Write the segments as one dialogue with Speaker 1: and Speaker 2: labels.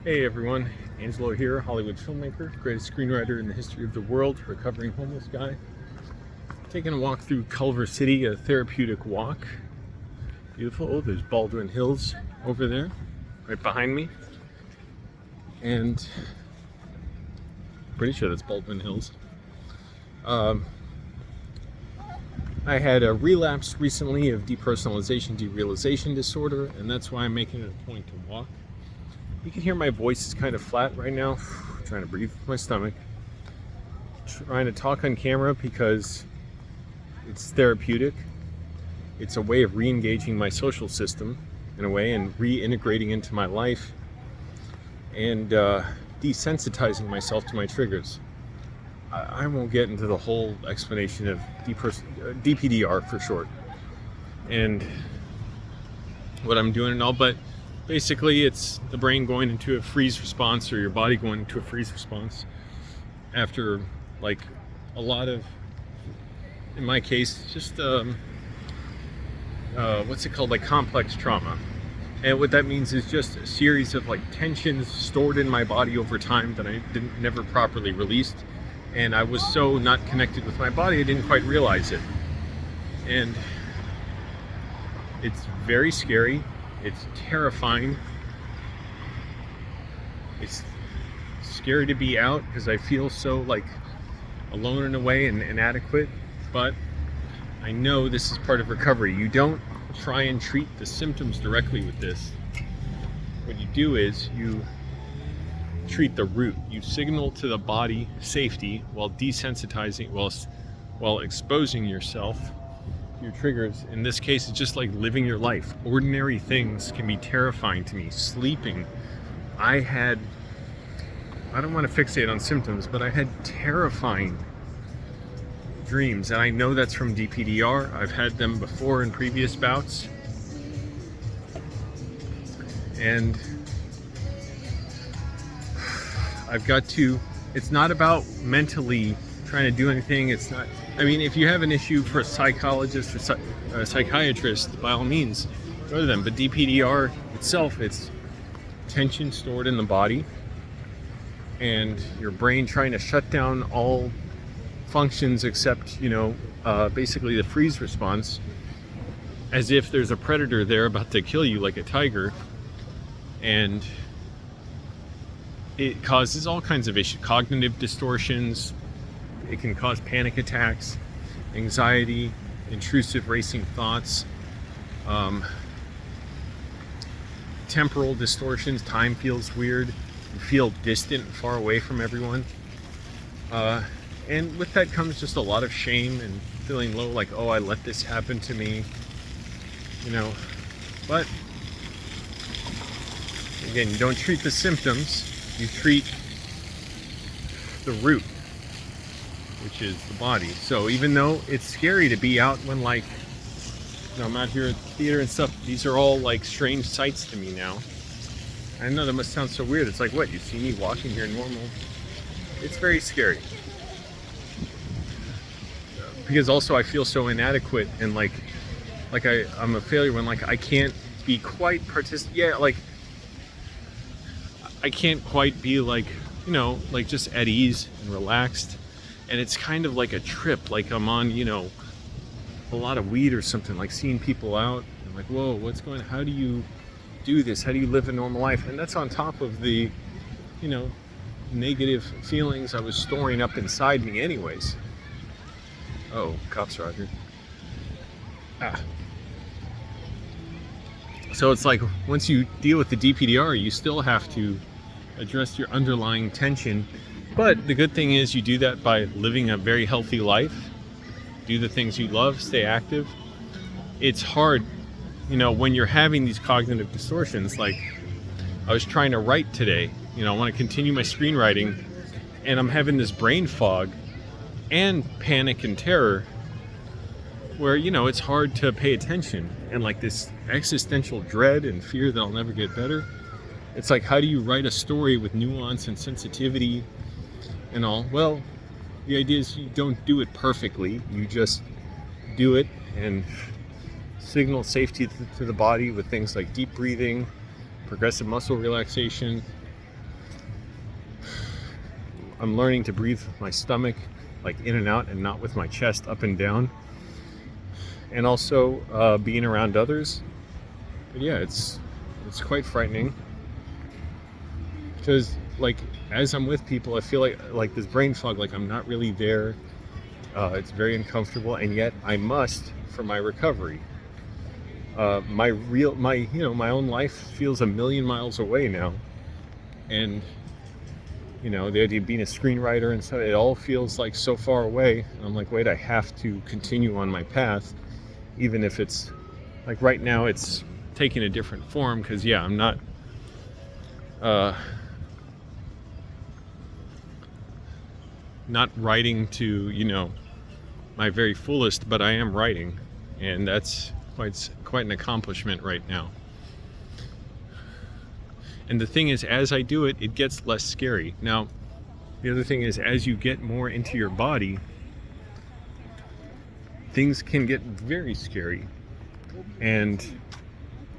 Speaker 1: Hey everyone, Angelo here, Hollywood filmmaker, greatest screenwriter in the history of the world, recovering homeless guy. Taking a walk through Culver City, a therapeutic walk. Beautiful. Oh, there's Baldwin Hills over there, right behind me. And pretty sure that's Baldwin Hills. I had a relapse recently of depersonalization, derealization disorder, and that's why I'm making it a point to walk. You can hear my voice is kind of flat right now. I'm trying to breathe with my stomach. Trying to talk on camera because it's therapeutic. It's a way of re-engaging my social system in a way and reintegrating into my life and desensitizing myself to my triggers. I won't get into the whole explanation of DPDR for short and what I'm doing and all, but basically it's the brain going into a freeze response or your body going into a freeze response after like a lot of, in my case, just what's it called, like complex trauma. And what that means is just a series of like tensions stored in my body over time that I never properly released. And I was so not connected with my body, I didn't quite realize it. And it's very scary. It's terrifying. It's scary to be out because I feel so like alone in a way and inadequate. But I know this is part of recovery. You don't try and treat the symptoms directly with this. What you do is you treat the root. You signal to the body safety while desensitizing, while exposing yourself to your triggers. In this case, it's just like living your life. Ordinary things can be terrifying to me. Sleeping. I don't want to fixate on symptoms, but I had terrifying dreams, and I know that's from DPDR. I've had them before in previous bouts. And it's not about mentally trying to do anything. It's not, I mean, if you have an issue for a psychologist or a psychiatrist, by all means, go to them. But DPDR itself, it's tension stored in the body and your brain trying to shut down all functions except, basically the freeze response, as if there's a predator there about to kill you like a tiger. And it causes all kinds of issues, cognitive distortions. It can cause panic attacks, anxiety, intrusive racing thoughts, temporal distortions. Time feels weird. You feel distant, far away from everyone. And with that comes just a lot of shame and feeling low, like, oh, I let this happen to me, But again, you don't treat the symptoms. You treat the root, which is the body. So even though it's scary to be out when I'm out here at the theater and stuff, these are all like strange sights to me now. I know that must sound so weird. It's like, what, you see me walking here normal? It's very scary. Because also I feel so inadequate and like I'm a failure when I can't be quite I can't quite be just at ease and relaxed. And it's kind of like a trip, like I'm on, a lot of weed or something, like seeing people out and like, whoa, what's going on? How do you do this? How do you live a normal life? And that's on top of the, negative feelings I was storing up inside me anyways. Oh, cops are out here. So it's like, once you deal with the DPDR, you still have to address your underlying tension. But the good thing is you do that by living a very healthy life, do the things you love, stay active. It's hard, when you're having these cognitive distortions. Like, I was trying to write today, I want to continue my screenwriting, and I'm having this brain fog and panic and terror where, it's hard to pay attention, and like this existential dread and fear that I'll never get better. It's like, how do you write a story with nuance and sensitivity and all? Well, the idea is you don't do it perfectly. You just do it and signal safety to the body with things like deep breathing, progressive muscle relaxation, I'm learning to breathe with my stomach, like in and out, and not with my chest up and down. And also being around others. But yeah, it's quite frightening because like as I'm with people, I feel like this brain fog, like I'm not really there. It's very uncomfortable, and yet I must for my recovery. My own life feels a million miles away now, and the idea of being a screenwriter and stuff, it all feels like so far away. And I'm like, wait, I have to continue on my path, even if it's like right now it's taking a different form, because I'm not not writing to my very fullest, but I am writing, and that's quite an accomplishment right now. And the thing is, as I do it, it gets less scary. Now, the other thing is, as you get more into your body, things can get very scary. And,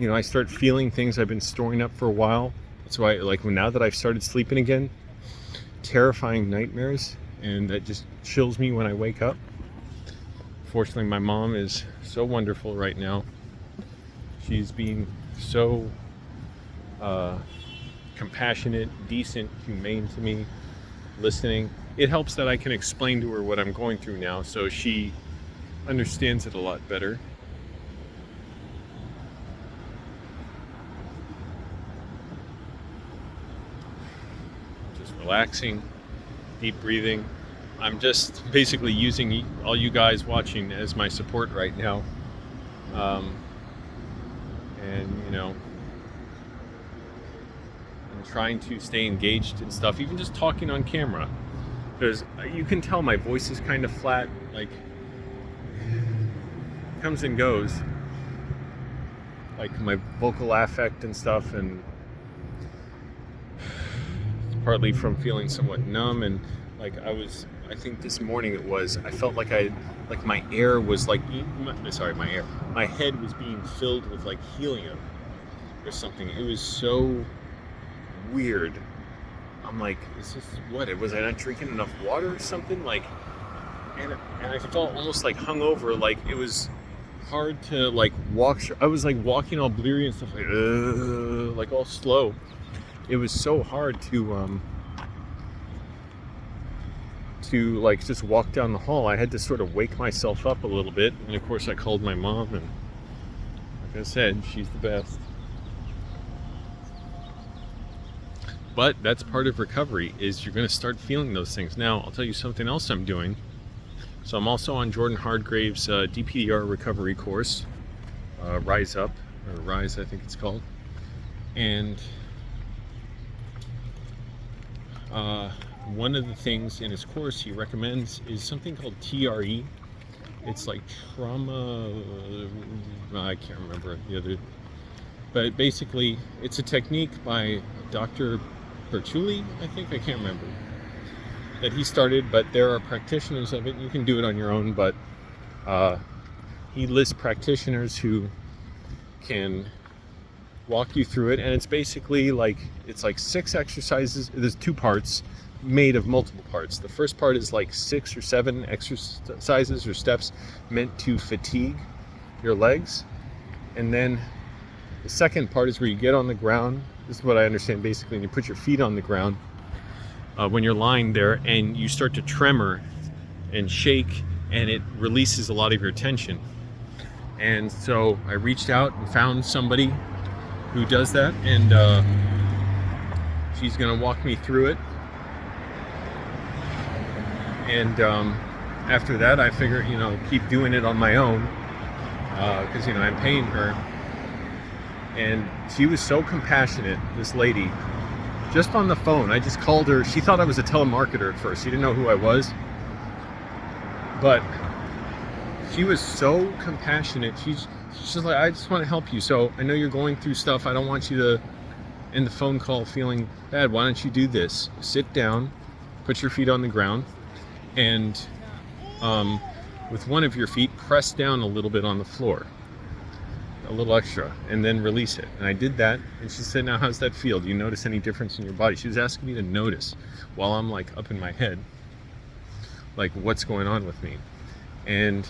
Speaker 1: I start feeling things I've been storing up for a while. That's why, now that I've started sleeping again, terrifying nightmares, and that just chills me when I wake up. Fortunately, my mom is so wonderful right now. She's being so compassionate, decent, humane to me, listening. It helps that I can explain to her what I'm going through now, so she understands it a lot better. Just relaxing, deep breathing. I'm just basically using all you guys watching as my support right now. And I'm trying to stay engaged and stuff, even just talking on camera, because you can tell my voice is kind of flat, like comes and goes, like my vocal affect and stuff, and it's partly from feeling somewhat numb. And I think this morning I felt like my air was my head was being filled with like helium or something. It was so weird. I'm like, is this was I not drinking enough water or something? And I felt almost like hungover, like it was hard to walk. I was walking all bleary and stuff, like all slow. It was so hard to just walk down the hall. I had to sort of wake myself up a little bit, and of course I called my mom, and like I said, she's the best. But that's part of recovery, is you're going to start feeling those things. Now, I'll tell you something else I'm doing. So I'm also on Jordan Hardgrave's DPDR recovery course, Rise Up, or Rise I think it's called. And one of the things in his course he recommends is something called TRE. It's like trauma, I can't remember the other, but basically it's a technique by Dr. Bertulli, I can't remember, that he started, but there are practitioners of it. You can do it on your own, but he lists practitioners who can walk you through it, and it's basically it's 6 exercises. There's 2 parts made of multiple parts. The first part is 6 or 7 exercises or steps meant to fatigue your legs, and then the second part is where you get on the ground. This is what I understand basically, and you put your feet on the ground when you're lying there, and you start to tremor and shake, and it releases a lot of your tension. And so I reached out and found somebody who does that, and she's going to walk me through it. And after that, I figure, keep doing it on my own, because I'm paying her. And she was so compassionate, this lady, just on the phone. I just called her. She thought I was a telemarketer at first. She didn't know who I was. But she was so compassionate. She's just like, I just want to help you. So I know you're going through stuff. I don't want you to end the phone call feeling bad. Why don't you do this? Sit down, put your feet on the ground, and with one of your feet, press down a little bit on the floor. a little extra and then release it. And I did that, and she said, now how's that feel? Do you notice any difference in your body? She was asking me to notice while I'm like up in my head, like what's going on with me. And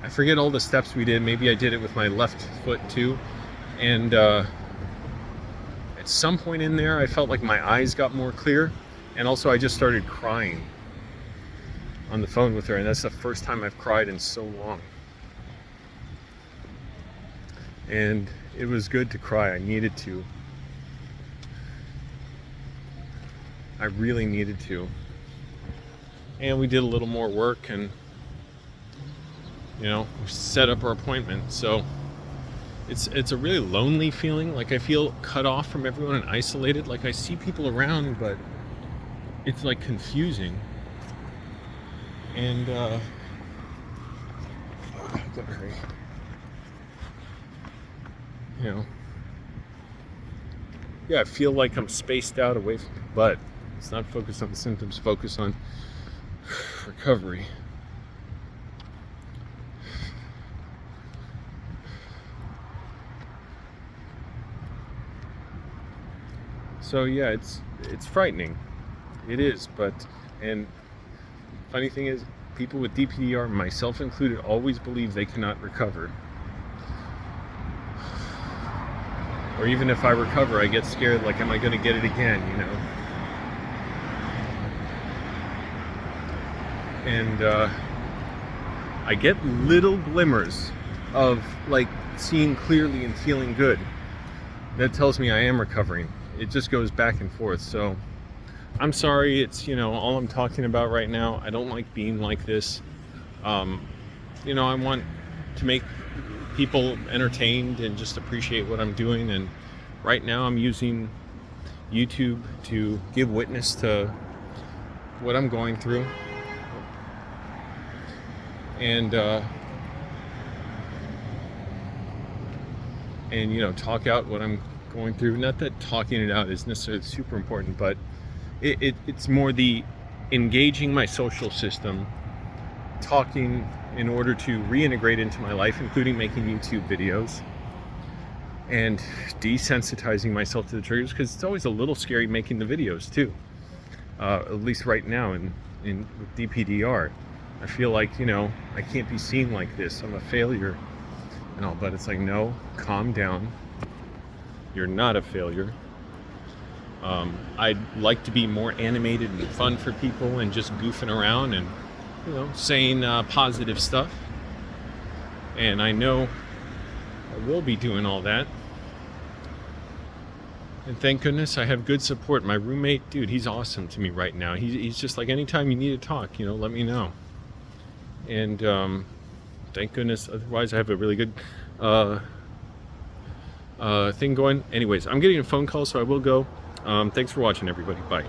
Speaker 1: I forget all the steps we did. Maybe I did it with my left foot too. And at some point in there, I felt like my eyes got more clear. And also I just started crying on the phone with her. And that's the first time I've cried in so long. And it was good to cry. I needed to. I really needed to. And we did a little more work, and we set up our appointment. So it's a really lonely feeling. Like I feel cut off from everyone and isolated. Like I see people around, but it's like confusing. And I gotta hurry. I feel like I'm spaced out away from it, but it's not focused on the symptoms, focus on recovery. So yeah, it's frightening. It is, and funny thing is, people with DPDR, myself included, always believe they cannot recover. Or even if I recover, I get scared, like, am I going to get it again, And I get little glimmers of, like, seeing clearly and feeling good. That tells me I am recovering. It just goes back and forth. So I'm sorry, it's, all I'm talking about right now. I don't like being like this. I want to make people entertained and just appreciate what I'm doing, and right now I'm using YouTube to give witness to what I'm going through, and talk out what I'm going through. Not that talking it out is necessarily super important, but it's more the engaging my social system, talking in order to reintegrate into my life, including making YouTube videos and desensitizing myself to the triggers, because it's always a little scary making the videos too. At least right now in with DPDR, I feel like I can't be seen like this. I'm a failure and all, but it's like, no, calm down. You're not a failure. I'd like to be more animated and fun for people and just goofing around and saying positive stuff, and I know I will be doing all that. And thank goodness I have good support. My roommate, dude, he's awesome to me right now. He's just like, anytime you need to talk, let me know. And thank goodness. Otherwise, I have a really good thing going. Anyways, I'm getting a phone call, so I will go. Thanks for watching, everybody. Bye.